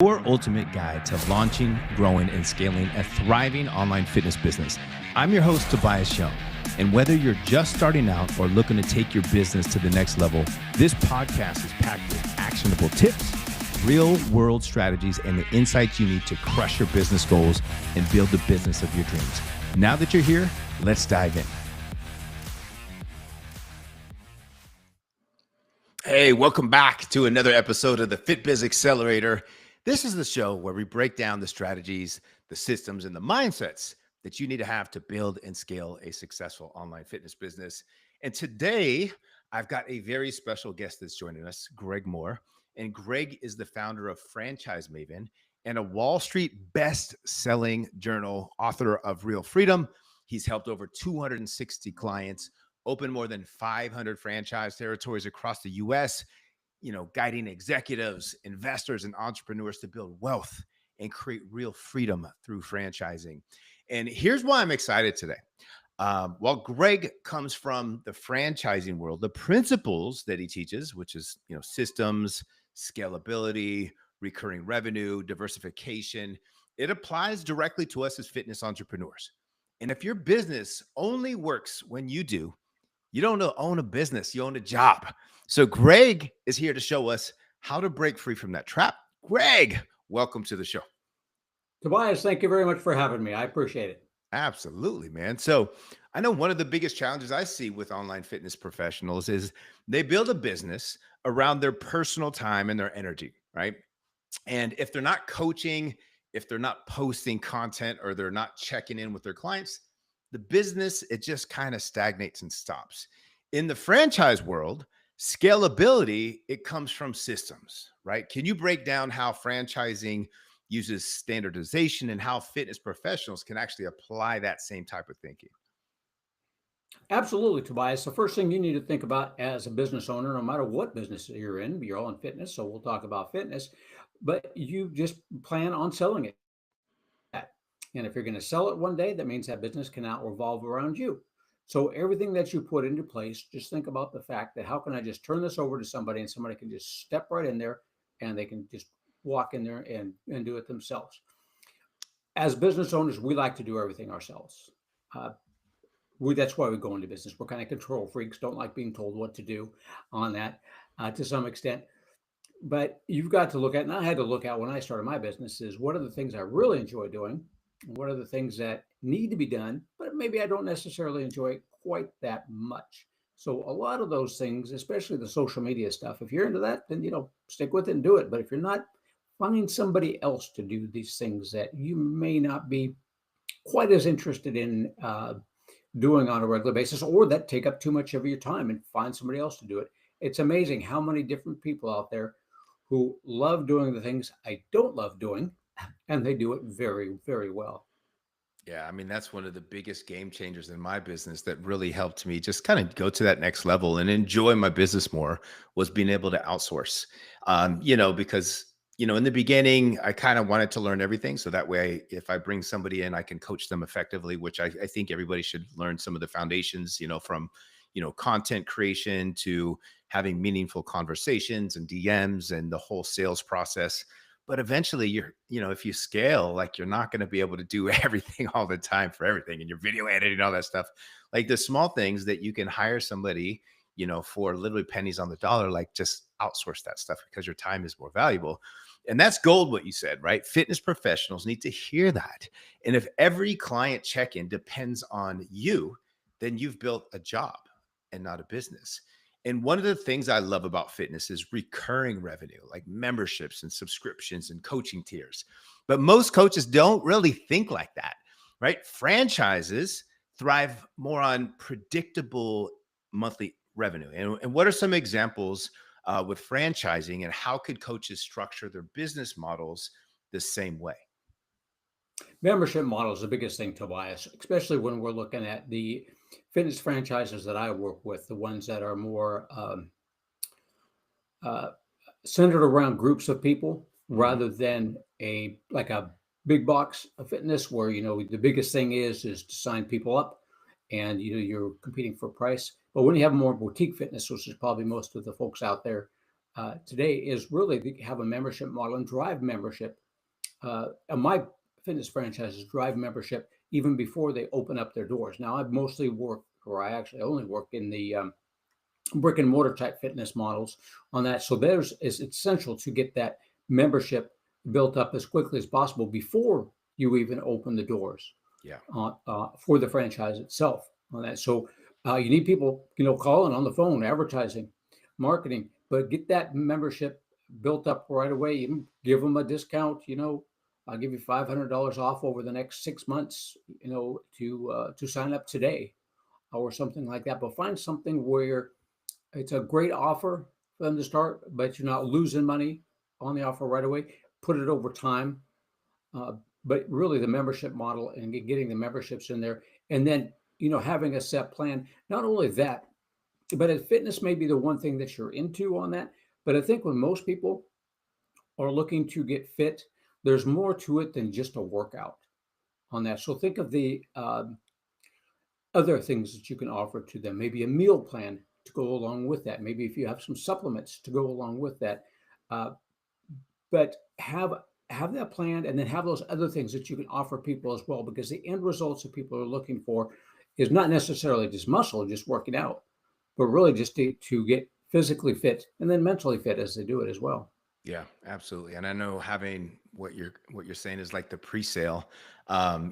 Your ultimate guide to launching, growing, and scaling a thriving online fitness business. I'm your host, Tobias Young. And whether you're just starting out or looking to take your business to the next level, this podcast is packed with actionable tips, real-world strategies, and the insights you need to crush your business goals and build the business of your dreams. Now that you're here, let's dive in. Hey, welcome back to another episode of the FitBiz Accelerator. This is the show where we break down the strategies, the systems, and the mindsets that you need to have to build and scale a successful online fitness business. And today, I've got a very special guest that's joining us, Greg Mohr. And Greg is the founder of Franchise Maven and a Wall Street best-selling journal, author of Real Freedom. He's helped over 260 clients open more than 500 franchise territories across the U.S., guiding executives, investors, and entrepreneurs to build wealth and create real freedom through franchising. And here's why I'm excited today. While Greg comes from the franchising world, the principles that he teaches, which is, systems, scalability, recurring revenue, diversification, it applies directly to us as fitness entrepreneurs. And if your business only works when you do, you don't own a business, you own a job. So Greg is here to show us how to break free from that trap. Greg, welcome to the show. Tobias, thank you very much for having me. I appreciate it. Absolutely, man. So I know one of the biggest challenges I see with online fitness professionals is they build a business around their personal time and their energy, right? And if they're not coaching, if they're not posting content, or they're not checking in with their clients, the business, it just kind of stagnates and stops. In the franchise world, scalability, it comes from systems, right? Can you break down how franchising uses standardization and how fitness professionals can actually apply that same type of thinking? Absolutely, Tobias. The first thing you need to think about as a business owner, no matter what business you're all in fitness, so we'll talk about fitness, but you just plan on selling it. And if you're going to sell it one day, that means that business can now revolve around you. So everything that you put into place, just think about the fact that how can I just turn this over to somebody and somebody can just step right in there and they can just walk in there and do it themselves. As business owners, we like to do everything ourselves. That's why we go into business. We're kind of control freaks, don't like being told what to do on that to some extent. But you've got to look at, and I had to look at when I started my business, is what are the things I really enjoy doing? What are the things that need to be done, but maybe I don't necessarily enjoy quite that much. So a lot of those things, especially the social media stuff, if you're into that, then, stick with it and do it. But if you're not, find somebody else to do these things that you may not be quite as interested in doing on a regular basis, or that take up too much of your time, and find somebody else to do it. It's amazing how many different people out there who love doing the things I don't love doing, and they do it very, very well. Yeah, I mean, that's one of the biggest game changers in my business that really helped me just kind of go to that next level and enjoy my business more, was being able to outsource. Because in the beginning, I kind of wanted to learn everything. So that way, if I bring somebody in, I can coach them effectively, which I think everybody should learn some of the foundations, from, content creation to having meaningful conversations and DMs and the whole sales process. But eventually if you scale, like, you're not going to be able to do everything all the time for everything, and your video editing, all that stuff, like the small things that you can hire somebody, for literally pennies on the dollar, like, just outsource that stuff because your time is more valuable. And that's gold, what you said, right? Fitness professionals need to hear that. And if every client check-in depends on you, then you've built a job and not a business. And one of the things I love about fitness is recurring revenue, like memberships and subscriptions and coaching tiers. But most coaches don't really think like that, right? Franchises thrive more on predictable monthly revenue. And what are some examples with franchising, and how could coaches structure their business models the same way? Membership model is the biggest thing, Tobias, especially when we're looking at the fitness franchises that I work with, the ones that are more centered around groups of people rather than a big box of fitness where, the biggest thing is to sign people up and, you're competing for price. But when you have more boutique fitness, which is probably most of the folks out there today is really to have a membership model and drive membership. And my fitness franchises drive membership even before they open up their doors. Now, I've mostly worked, or I actually only work in the brick and mortar type fitness models on that. So there's it's essential to get that membership built up as quickly as possible before you even open the doors Yeah. for the franchise itself on that. So you need people, calling on the phone, advertising, marketing, but get that membership built up right away. Even give them a discount. I'll give you $500 off over the next 6 months. To sign up today or something like that. But find something where it's a great offer for them to start, but you're not losing money on the offer right away. Put it over time, uh, but really the membership model and getting the memberships in there, and then having a set plan. Not only that, but fitness may be the one thing that you're into on that. But I think when most people are looking to get fit, there's more to it than just a workout on that. So think of the other things that you can offer to them. Maybe a meal plan to go along with that. Maybe if you have some supplements to go along with that. Uh, but have that planned, and then have those other things that you can offer people as well, because the end results that people are looking for is not necessarily just muscle, just working out, but really just to get physically fit and then mentally fit as they do it as well. Yeah, absolutely. And I know having what you're saying is like the pre-sale,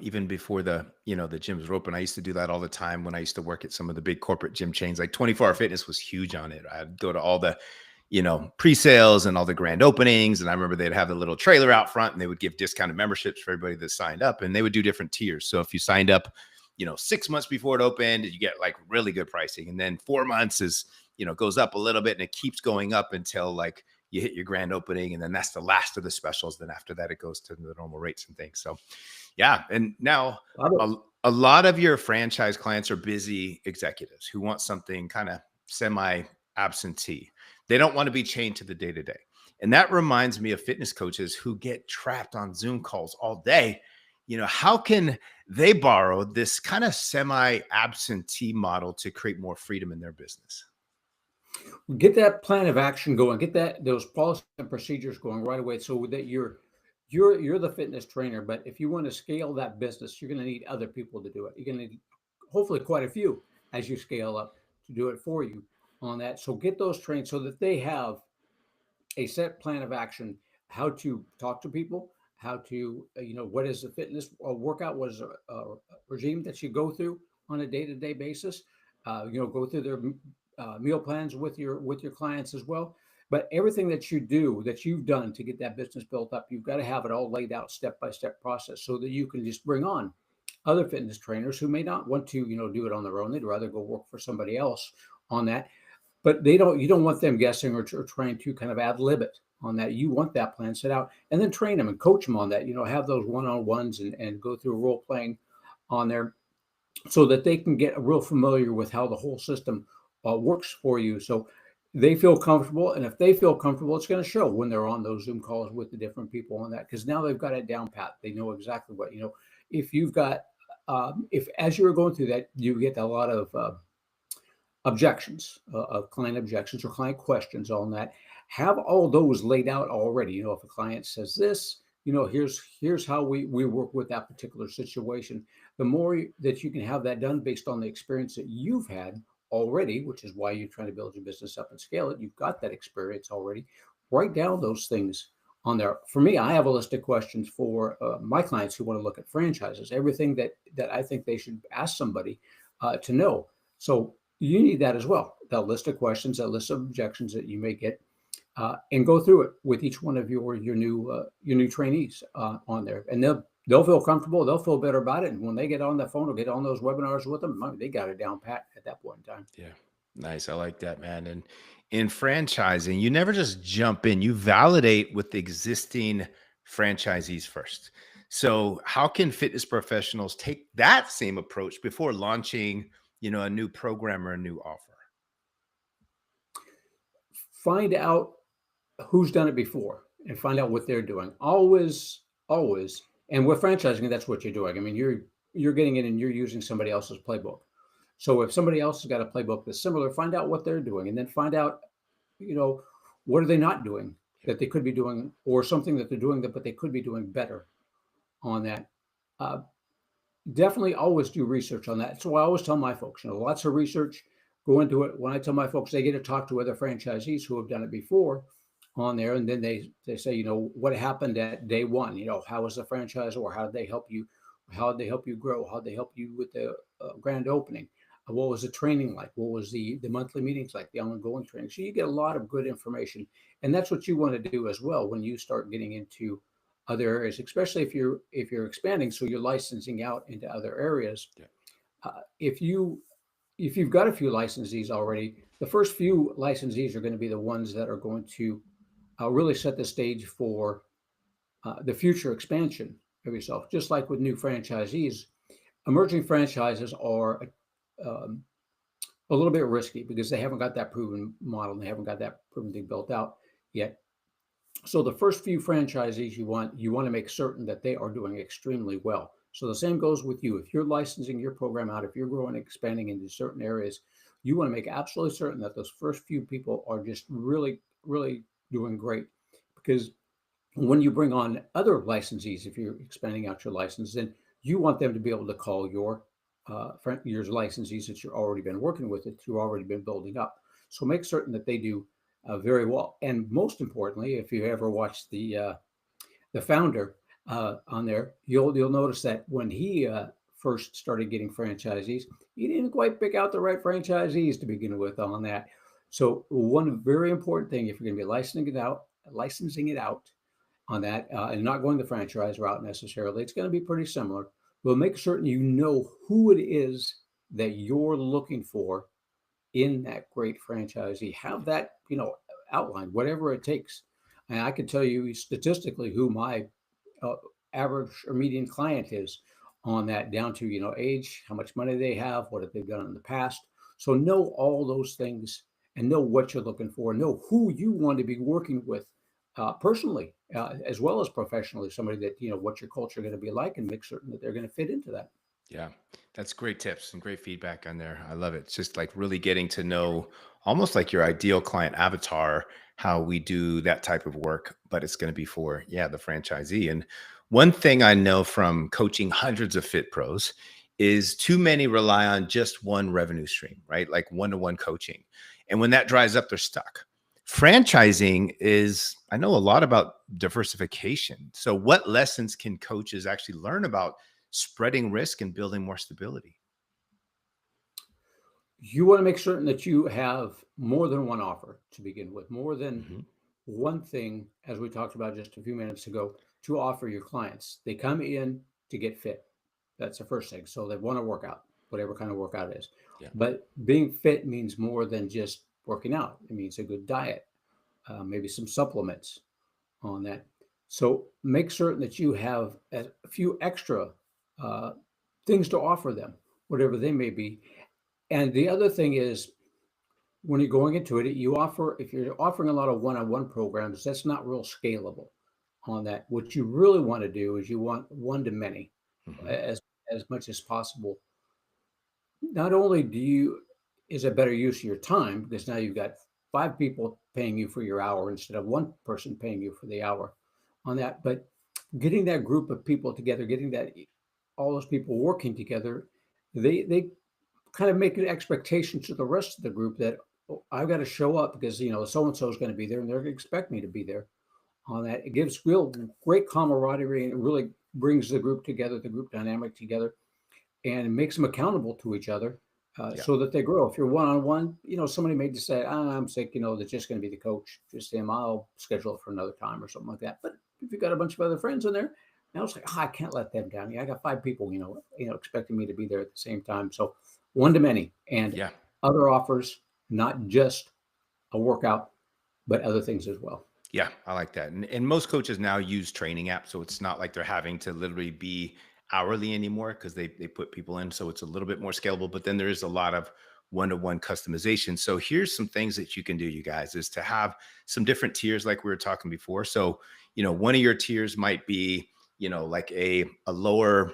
even before the gyms were open. I used to do that all the time when I used to work at some of the big corporate gym chains. Like 24-hour fitness was huge on it. I'd go to all the, pre-sales and all the grand openings. And I remember they'd have the little trailer out front and they would give discounted memberships for everybody that signed up. And they would do different tiers. So if you signed up, 6 months before it opened, you get like really good pricing. And then 4 months is, goes up a little bit and it keeps going up until like you hit your grand opening, and then that's the last of the specials. Then after that, it goes to the normal rates and things. So, yeah. And now a lot of your franchise clients are busy executives who want something kind of semi absentee. They don't want to be chained to the day to day. And that reminds me of fitness coaches who get trapped on Zoom calls all day. How can they borrow this kind of semi absentee model to create more freedom in their business? Get that plan of action going. Get those policies and procedures going right away, so that you're the fitness trainer. But if you want to scale that business, you're going to need other people to do it. You're going to need hopefully quite a few as you scale up to do it for you on that. So get those trained so that they have a set plan of action, how to talk to people, how to, what is the fitness workout, what is a regime that you go through on a day-to-day basis, go through their meal plans with your clients as well. But everything that you do, that you've done to get that business built up, you've got to have it all laid out step-by-step process so that you can just bring on other fitness trainers who may not want to, do it on their own. They'd rather go work for somebody else on that, but you don't want them guessing or trying to kind of ad lib it on that. You want that plan set out and then train them and coach them on that. Have those one-on-ones and go through role playing on there so that they can get real familiar with how the whole system works for you. So they feel comfortable. And if they feel comfortable, it's going to show when they're on those Zoom calls with the different people on that, because now they've got it down pat. They know exactly what, if you've got, if as you were going through that, you get a lot of objections, of client objections or client questions on that. Have all those laid out already. If a client says this, here's how we work with that particular situation. The more that you can have that done based on the experience that you've had already, which is why you're trying to build your business up and scale it. You've got that experience already. Write down those things on there. For me, I have a list of questions for my clients who want to look at franchises. Everything that I think they should ask somebody to know. So you need that as well. That list of questions, that list of objections that you may get, and go through it with each one of your new trainees on there, and they'll feel comfortable. They'll feel better about it. And when they get on the phone or get on those webinars with them, they got it down pat at that point in time. Yeah. Nice. I like that, man. And in franchising, you never just jump in, you validate with the existing franchisees first. So, how can fitness professionals take that same approach before launching, a new program or a new offer? Find out who's done it before and find out what they're doing. Always. And with franchising, that's what you're doing. I mean, you're getting in and you're using somebody else's playbook. So if somebody else has got a playbook that's similar, find out what they're doing, and then find out, you know, what are they not doing that they could be doing, or something that they're doing that, but they could be doing better on that. Uh, Definitely always do research on that. So I always tell my folks, lots of research, go into it. When I tell my folks, they get to talk to other franchisees who have done it before on there. And then they say, what happened at day one? How was the franchise, or how did they help you? How did they help you grow? How did they help you with the grand opening? What was the training like? What was the monthly meetings like, the ongoing training? So you get a lot of good information. And that's what you want to do as well when you start getting into other areas, especially if you're expanding, so you're licensing out into other areas. Yeah. If you've got a few licensees already, the first few licensees are going to be the ones that are going to really set the stage for the future expansion of yourself. Just like with new franchisees, emerging franchises are um, a little bit risky because they haven't got that proven model and they haven't got that proven thing built out yet. So the first few franchisees you want to make certain that they are doing extremely well. So the same goes with you. If you're licensing your program out, if you're growing, expanding into certain areas, you want to make absolutely certain that those first few people are just really, really doing great. Because when you bring on other licensees, if you're expanding out your license, then you want them to be able to call your licensees that you've already been working with, that you've already been building up. So make certain that they do very well. And most importantly, if you ever watched the founder on there, you'll notice that when he first started getting franchisees, he didn't quite pick out the right franchisees to begin with on that. So one very important thing, if you're going to be licensing it out on that, and not going the franchise route necessarily, it's going to be pretty similar. But make certain you know who it is that you're looking for in that great franchisee. Have that, outlined, whatever it takes. And I can tell you statistically who my uh, average or median client is on that, down to, age, how much money they have, what have they done in the past. So know all those things and know what you're looking for. Know who you want to be working with personally, as well as professionally. Somebody that, what your culture going to be like, and make certain that they're going to fit into that. Yeah, that's great tips and great feedback on there. I love it. It's just like really getting to know almost like your ideal client avatar, how we do that type of work, but it's going to be for, yeah, the franchisee. And one thing I know from coaching hundreds of fit pros is too many rely on just one revenue stream, right? Like one-to-one coaching. And when that dries up, they're stuck. Franchising is, I know a lot about diversification. So what lessons can coaches actually learn about spreading risk and building more stability? You want to make certain that you have more than one offer to begin with, more than Hmm. one thing, as we talked about just a few minutes ago, to offer your clients. They come in to get fit. That's the first thing. So they want to work out, whatever kind of workout it is. Yeah. But being fit means more than just working out. It means a good diet, maybe some supplements on that. So make certain that you have a few extra uh, things to offer them, whatever they may be. And the other thing is, when you're going into it, if you're offering a lot of one-on-one programs, that's not real scalable on that. What you really want to do is you want one to many, Hmm. as much as possible. Not only is it better use of your time, because now you've got five people paying you for your hour instead of one person paying you for the hour on that, but getting that group of people together, getting that all those people working together, they kind of make an expectation to the rest of the group that, "Oh, I've got to show up because so and so is going to be there and they're going to expect me to be there." On that, it gives real great camaraderie, and it really brings the group together, the group dynamic together, and makes them accountable to each other, Yeah. so that they grow. If you're one on one, somebody may just say, I'm sick, they're just going to be the coach. Just him, I'll schedule it for another time or something like that. But if you've got a bunch of other friends in there, now it's like, I can't let them down. Yeah, I got five people, expecting me to be there at the same time. So one to many, and Yeah. other offers, not just a workout, but other things as well. Yeah, I like that. And most coaches now use training apps. So it's not like they're having to literally be hourly anymore because they put people in. So it's a little bit more scalable. But then there is a lot of one-to-one customization. So here's some things that you can do, you guys, is to have some different tiers like we were talking before. So, one of your tiers might be, like a lower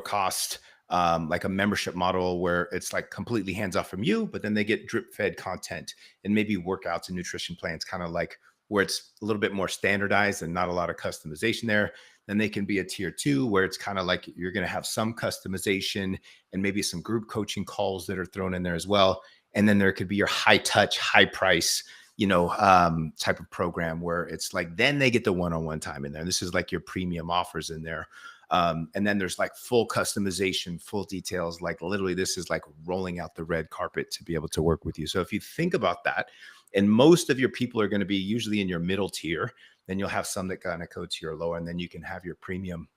cost like a membership model where it's like completely hands off from you, but then they get drip fed content and maybe workouts and nutrition plans, kind of like where it's a little bit more standardized and not a lot of customization there. Then they can be a tier 2 where it's kind of like you're going to have some customization and maybe some group coaching calls that are thrown in there as well. And then there could be your high touch, high price, type of program where it's like, then they get the one-on-one time in there. And this is like your premium offers in there. And then there's like full customization, full details. Like literally, this is like rolling out the red carpet to be able to work with you. So if you think about that, and most of your people are going to be usually in your middle tier, then you'll have some that kind of go to your lower, and then you can have your premium,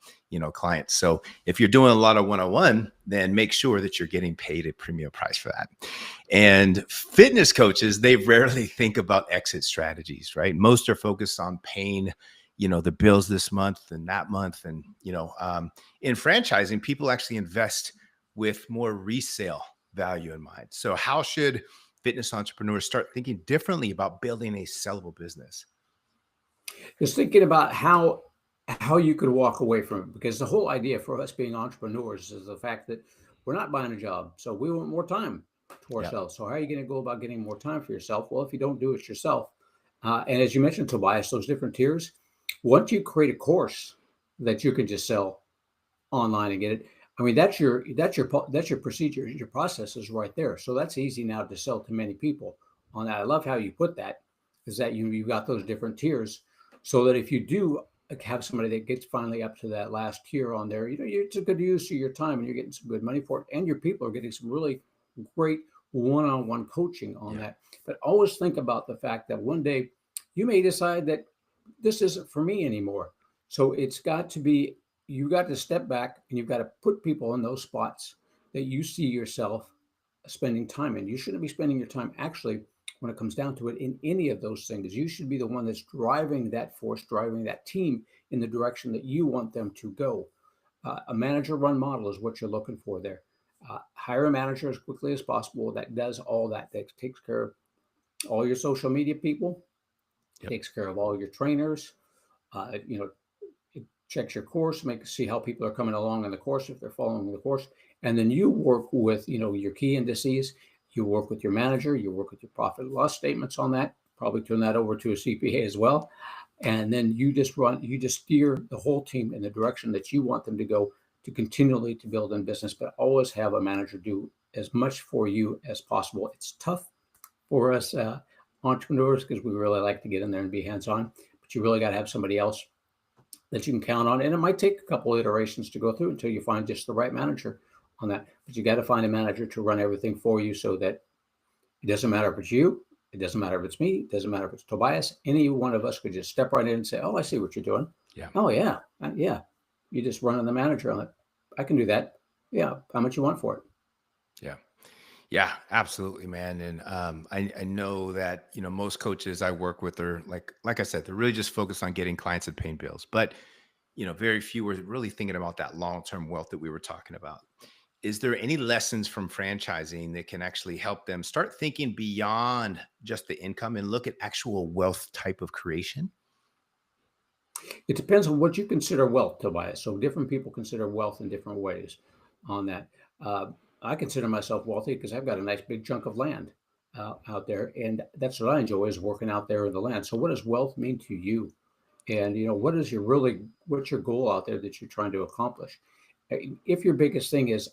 clients. So if you're doing a lot of one-on-one, then make sure that you're getting paid a premium price for that. And fitness coaches, they rarely think about exit strategies, right? Most are focused on paying the bills this month and that month. And, in franchising, people actually invest with more resale value in mind. So how should fitness entrepreneurs start thinking differently about building a sellable business? Just thinking about how you could walk away from it, because the whole idea for us being entrepreneurs is the fact that we're not buying a job, so we want more time to Yeah. ourselves. So how are you going to go about getting more time for yourself? Well, if you don't do it yourself, and as you mentioned, Tobias, those different tiers, once you create a course that you can just sell online and get it, I mean, that's your procedure, your process is right there. So that's easy now to sell to many people on that. I love how you put that, is that you've got those different tiers, so that if you do have somebody that gets finally up to that last tier on there, it's a good use of your time and you're getting some good money for it. And your people are getting some really great one-on-one coaching on Yeah. that. But always think about the fact that one day you may decide that this isn't for me anymore. So you've got to step back and you've got to put people in those spots that you see yourself spending time in. You shouldn't be spending your time, actually, when it comes down to it, in any of those things. You should be the one that's driving that force, driving that team in the direction that you want them to go. A manager run model is what you're looking for there. Hire a manager as quickly as possible that does all that takes care of all your social media people, Yep. takes care of all your trainers, it checks your course, see how people are coming along in the course, if they're following the course. And then you work with, your key indices. You work with your manager, you work with your profit and loss statements on that, probably turn that over to a CPA as well. And then you just steer the whole team in the direction that you want them to go, to continually to build in business, but always have a manager do as much for you as possible. It's tough for us entrepreneurs, because we really like to get in there and be hands-on, but you really got to have somebody else that you can count on. And it might take a couple of iterations to go through until you find just the right manager on that. But you got to find a manager to run everything for you, so that it doesn't matter if it's you, it doesn't matter if it's me, it doesn't matter if it's Tobias. Any one of us could just step right in and say, "Oh, I see what you're doing. Yeah. Oh, yeah. Yeah. You just run on the manager on it. I can do that. Yeah. How much you want for it?" Yeah. Yeah, absolutely, man. And I know that most coaches I work with are like I said, they're really just focused on getting clients and paying bills. But very few are really thinking about that long-term wealth that we were talking about. Is there any lessons from franchising that can actually help them start thinking beyond just the income and look at actual wealth type of creation? It depends on what you consider wealth, Tobias. So different people consider wealth in different ways on that. Uh, I consider myself wealthy because I've got a nice big chunk of land out there. And that's what I enjoy, is working out there in the land. So what does wealth mean to you? And, what's your goal out there that you're trying to accomplish? If your biggest thing is,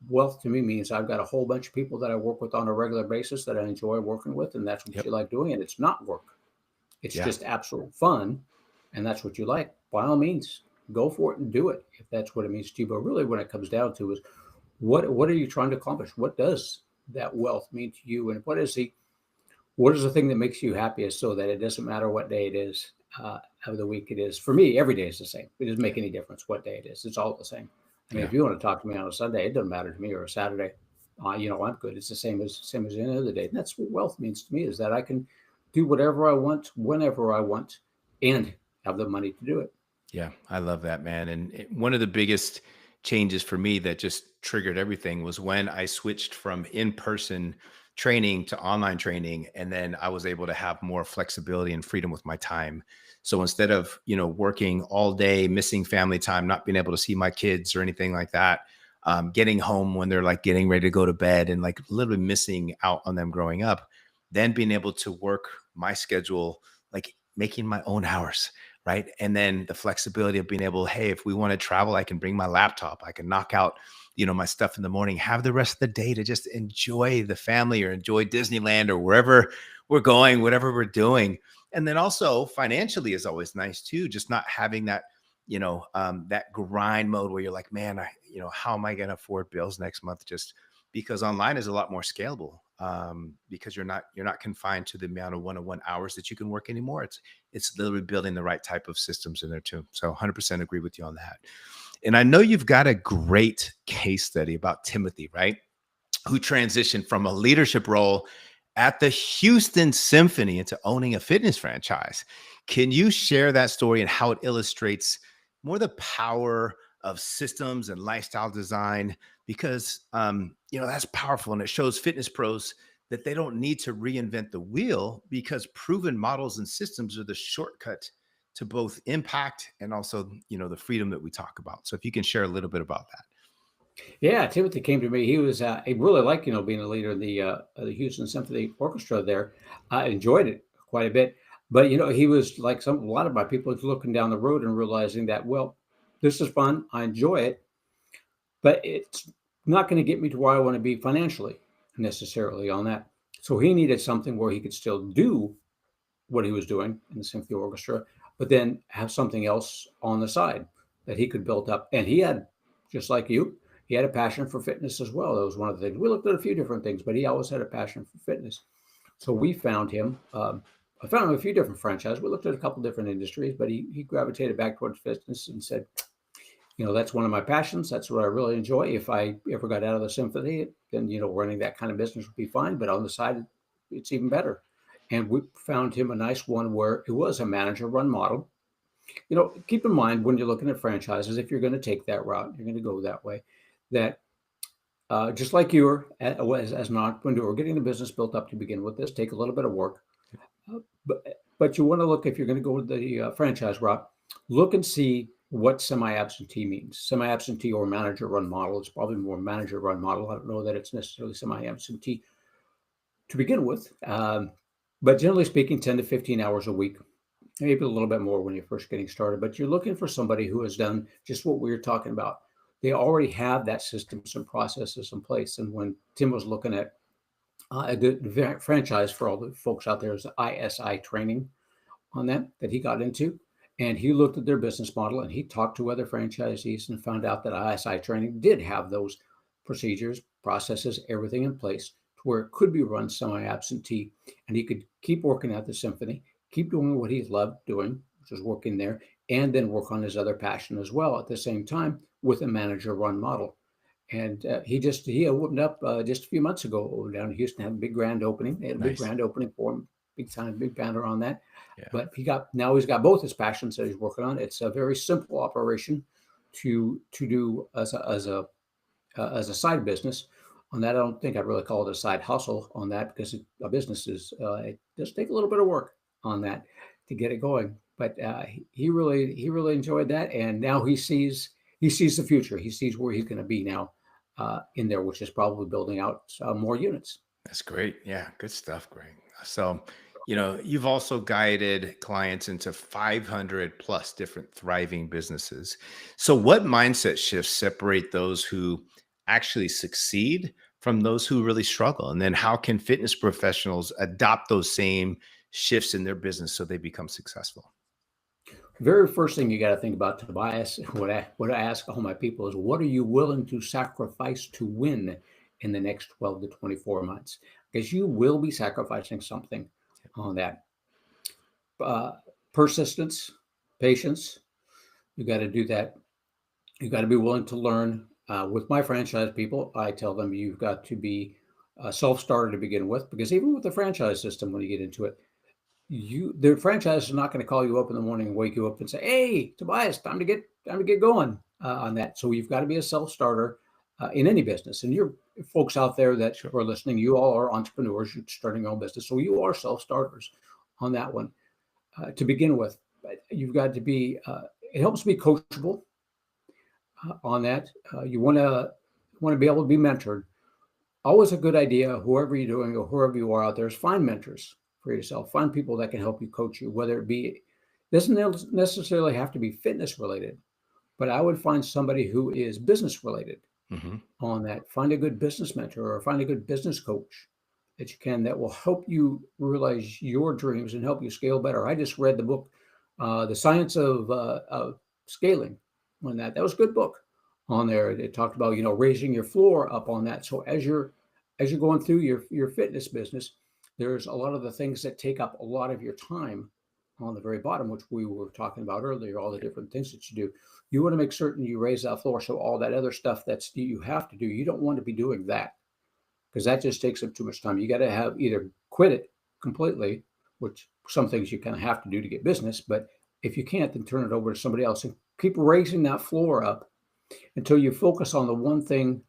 wealth to me means I've got a whole bunch of people that I work with on a regular basis that I enjoy working with, and that's what Yep. you like doing. And it's not work. It's Yeah. just absolute fun, and that's what you like. By all means, go for it and do it if that's what it means to you. But really, when it comes down to is, what are you trying to accomplish? What does that wealth mean to you, and what is the thing that makes you happiest, so that it doesn't matter what day it is of the week it is? For me, every day is the same. It doesn't make any difference what day it is. It's all the same. I mean, Yeah. if you want to talk to me on a Sunday, it doesn't matter to me, or a Saturday. I'm good. It's the same as any other day. And that's what wealth means to me, is that I can do whatever I want, whenever I want, and have the money to do it. Yeah, I love that, man. And one of the biggest changes for me that just triggered everything was when I switched from in-person training to online training. And then I was able to have more flexibility and freedom with my time. So instead of, working all day, missing family time, not being able to see my kids or anything like that, getting home when they're like getting ready to go to bed and like literally missing out on them growing up. Then being able to work my schedule, like making my own hours, right? And then the flexibility of being able, hey, if we want to travel, I can bring my laptop, I can knock out, my stuff in the morning, have the rest of the day to just enjoy the family or enjoy Disneyland or wherever we're going, whatever we're doing. And then also financially is always nice too, just not having that, that grind mode where you're like, man, how am I going to afford bills next month? Just because online is a lot more scalable, because you're not confined to the amount of one-on-one hours that you can work anymore. It's literally building the right type of systems in there too. So 100% agree with you on that. And I know you've got a great case study about Timothy, right? Who transitioned from a leadership role at the Houston Symphony into owning a fitness franchise. Can you share that story and how it illustrates more the power of systems and lifestyle design? Because that's powerful, and it shows fitness pros that they don't need to reinvent the wheel, because proven models and systems are the shortcut to both impact and also the freedom that we talk about. So if you can share a little bit about that. Yeah, Timothy came to me. He really liked, being a leader of the Houston Symphony Orchestra there. I enjoyed it quite a bit. But, he was like a lot of my people was looking down the road and realizing that, well, this is fun. I enjoy it, but it's not going to get me to where I want to be financially necessarily on that. So he needed something where he could still do what he was doing in the symphony orchestra, but then have something else on the side that he could build up. And he had, just like you, he had a passion for fitness as well. That was one of the things. We looked at a few different things, but he always had a passion for fitness. So we found him. I found him a few different franchises. We looked at a couple different industries, but he gravitated back towards fitness and said, that's one of my passions. That's what I really enjoy. If I ever got out of the symphony, then, running that kind of business would be fine. But on the side, it's even better. And we found him a nice one where it was a manager run model. Keep in mind when you're looking at franchises, if you're going to take that route, you're going to go that way, that just like you were as an entrepreneur, getting the business built up to begin with, this take a little bit of work. But you want to look, if you're going to go with the franchise route, look and see what semi-absentee means. Semi-absentee or manager-run model is probably more manager-run model. I don't know that it's necessarily semi-absentee to begin with, but generally speaking, 10 to 15 hours a week, maybe a little bit more when you're first getting started. But you're looking for somebody who has done just what we were talking about. They already have that systems and processes in place. And when Tim was looking at the franchise, for all the folks out there, is ISI training on that he got into. And he looked at their business model and he talked to other franchisees and found out that ISI training did have those procedures, processes, everything in place to where it could be run semi-absentee. And he could keep working at the symphony, keep doing what he loved doing, which was working there, and then work on his other passion as well at the same time with a manager run model. And he opened up just a few months ago down in Houston, had a big grand opening. They had a big Nice. grand opening for him, big banner on that. Yeah. But he's got both his passions that he's working on. It's a very simple operation to do as a side business. On that, I don't think I'd really call it a side hustle on that, because a business it does take a little bit of work on that to get it going. But he really enjoyed that, and now he sees the future. He sees where he's going to be now in there, which is probably building out more units. That's great. Yeah, good stuff, Greg. So, you've also guided clients into 500 plus different thriving businesses. So, what mindset shifts separate those who actually succeed from those who really struggle? And then, how can fitness professionals adopt those same shifts in their business so they become successful? Very first thing you got to think about, Tobias, what I ask all my people is, what are you willing to sacrifice to win in the next 12 to 24 months? Because you will be sacrificing something on that. Uh, Persistence, patience, you got to do that. You got to be willing to learn. With my franchise people, I tell them you've got to be a self-starter to begin with, because even with the franchise system, when you get into it, the franchise is not going to call you up in the morning and wake you up and say, "Hey, Tobias, time to get going on that." So you've got to be a self-starter in any business. And you're folks out there that Sure. are listening, you all are entrepreneurs, you're starting your own business, so you are self-starters on that one to begin with. But you've got to be. It helps to be coachable on that. You want to. want to be able to be mentored. Always a good idea, whoever you're doing or whoever you are out there, is find mentors for yourself. Find people that can help you, coach you, whether it be, doesn't necessarily have to be fitness related, but I would find somebody who is business related Hmm. on that. Find a good business mentor or find a good business coach that you can, that will help you realize your dreams and help you scale better. I just read the book, The Science of Scaling, on that. That was a good book on there. It talked about, raising your floor up on that. So as you're going through your fitness business, there's a lot of the things that take up a lot of your time on the very bottom, which we were talking about earlier, all the different things that you do. You want to make certain you raise that floor. So all that other stuff that's you have to do, you don't want to be doing that, because that just takes up too much time. You got to have either quit it completely, which some things you kind of have to do to get business. But if you can't, then turn it over to somebody else and keep raising that floor up until you focus on the one thing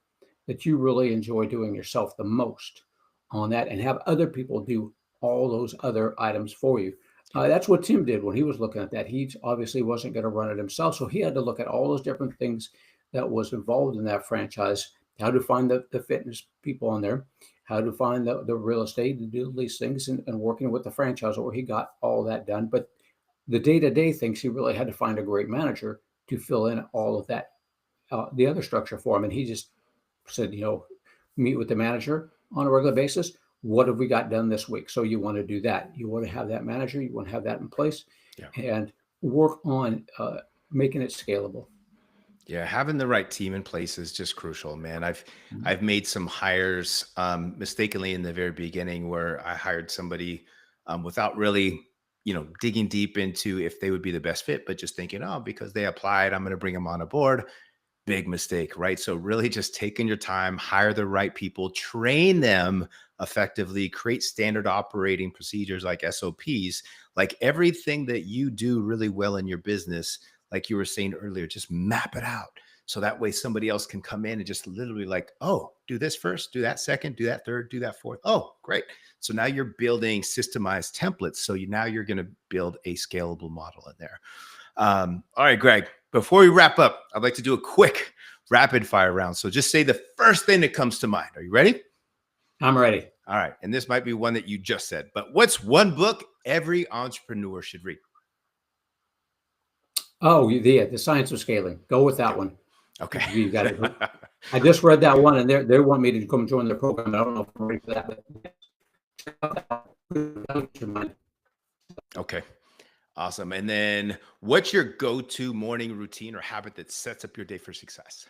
that you really enjoy doing yourself the most on that, and have other people do all those other items for you. That's what Tim did when he was looking at that. He obviously wasn't going to run it himself, so he had to look at all those different things that was involved in that franchise. How to find the fitness people on there, how to find the real estate and do these things, and working with the franchise, where he got all that done. But the day-to-day things, he really had to find a great manager to fill in all of that, the other structure for him. And he just said, meet with the manager on a regular basis. What have we got done this week? So you want to do that. You want to have that manager. You want to have that in place, Yeah. and work on making it scalable. Yeah, having the right team in place is just crucial, man. I've made some hires mistakenly in the very beginning, where I hired somebody without really, digging deep into if they would be the best fit, but just thinking, oh, because they applied, I'm going to bring them on a board. Big mistake, right? So really just taking your time, hire the right people, train them effectively, create standard operating procedures like SOPs, like everything that you do really well in your business, like you were saying earlier, just map it out. So that way somebody else can come in and just literally like, oh, do this first, do that second, do that third, do that fourth. Oh, great. So now you're building systemized templates. So now you're going to build a scalable model in there. All right, Greg, before we wrap up, I'd like to do a quick rapid fire round. So just say the first thing that comes to mind. Are you ready? I'm ready. All right. And this might be one that you just said, but what's one book every entrepreneur should read? Oh, the Science of Scaling. Go with that Okay. one. Okay. You got it. I just read that one, and they want me to come join their program. I don't know if I'm ready for that, but Okay. Awesome. And then what's your go-to morning routine or habit that sets up your day for success?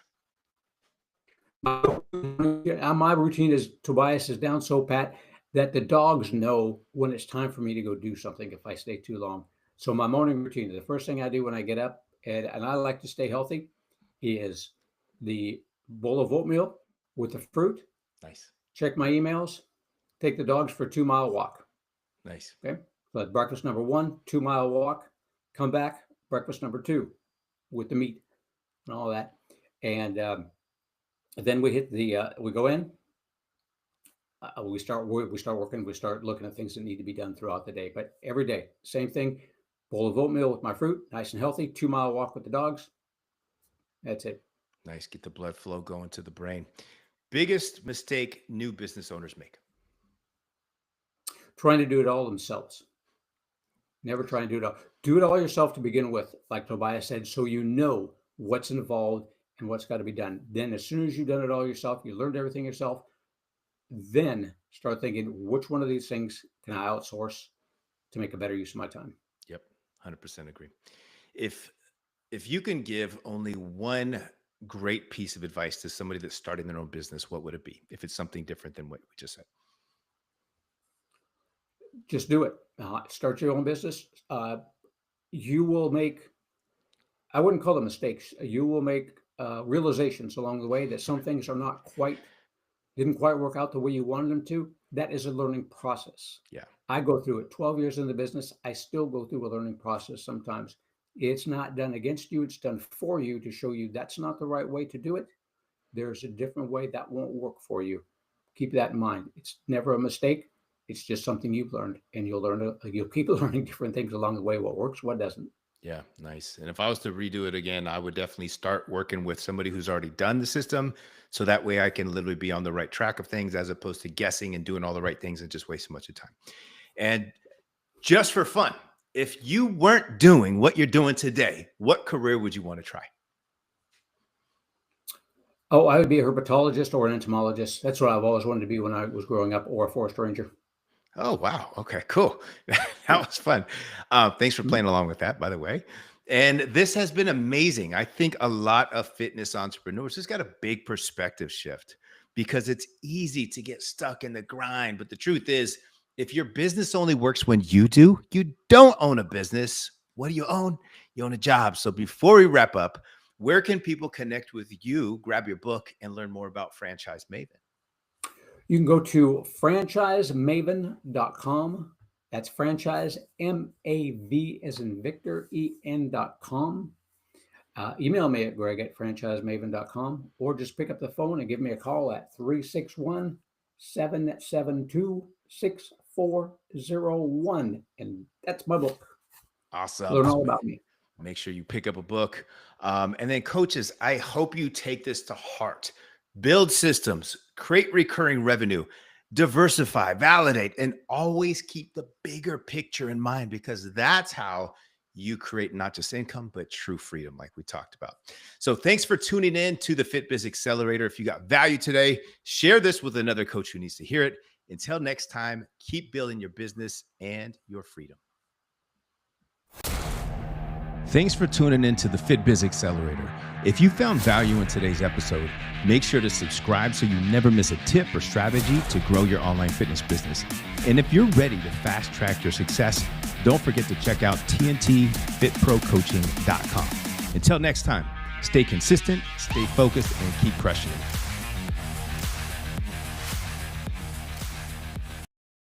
my routine is, Tobias is down so pat that the dogs know when it's time for me to go do something if I stay too long. So my morning routine, the first thing I do when I get up, and I like to stay healthy, is the bowl of oatmeal with the fruit, Nice. check my emails, take the dogs for a 2 mile walk. Nice. Okay. So that's breakfast number one, 2 mile walk, come back, breakfast number two with the meat and all that. And then we hit we go in, we start working, we start looking at things that need to be done throughout the day. But every day, same thing, bowl of oatmeal with my fruit, nice and healthy, 2 mile walk with the dogs. That's it. Nice. Get the blood flow going to the brain. Biggest mistake new business owners make. Trying to do it all themselves. Never try and do it all. Do it all yourself to begin with, like Tobias said, so you know what's involved and what's got to be done. Then, as soon as you've done it all yourself, you learned everything yourself, then start thinking, which one of these things can I outsource to make a better use of my time? Yep. 100% agree. If if you can give only one great piece of advice to somebody that's starting their own business, what would it be? If it's something different than what we just said. Just do it. Start your own business. You will make, I wouldn't call them mistakes. You will make realizations along the way that some things are not quite, didn't quite work out the way you wanted them to. That is a learning process. Yeah. I go through it. 12 years in the business, I still go through a learning process sometimes. It's not done against you, it's done for you to show you that's not the right way to do it. There's a different way that won't work for you. Keep that in mind. It's never a mistake. It's just something you've learned, and you'll keep learning different things along the way. What works, what doesn't. Yeah, nice. And if I was to redo it again, I would definitely start working with somebody who's already done the system. So that way I can literally be on the right track of things as opposed to guessing and doing all the right things and just wasting much of time. And just for fun, if you weren't doing what you're doing today, what career would you want to try? Oh, I would be a herpetologist or an entomologist. That's what I've always wanted to be when I was growing up, or a forest ranger. Oh, wow. Okay, cool. That was fun. Thanks for Mhm. playing along with that, by the way. And this has been amazing. I think a lot of fitness entrepreneurs just got a big perspective shift because it's easy to get stuck in the grind. But the truth is, if your business only works when you don't own a business. What do you own? You own a job. So before we wrap up, where can people connect with you, grab your book, and learn more about Franchise Maven? You can go to franchisemaven.com. That's franchise, MAV as in Victor, EN.com. Email me at greg@franchisemaven.com, or just pick up the phone and give me a call at 361-772-6401. And that's my book. Awesome. Learn all about me. Make sure you pick up a book. And then, coaches, I hope you take this to heart. Build systems, create recurring revenue, diversify, validate, and always keep the bigger picture in mind because that's how you create not just income, but true freedom, like we talked about. So, thanks for tuning in to the FitBiz Accelerator. If you got value today, share this with another coach who needs to hear it. Until next time, keep building your business and your freedom. Thanks for tuning in to the FitBiz Accelerator. If you found value in today's episode, make sure to subscribe so you never miss a tip or strategy to grow your online fitness business. And if you're ready to fast track your success, don't forget to check out tntfitprocoaching.com. Until next time, stay consistent, stay focused, and keep crushing it.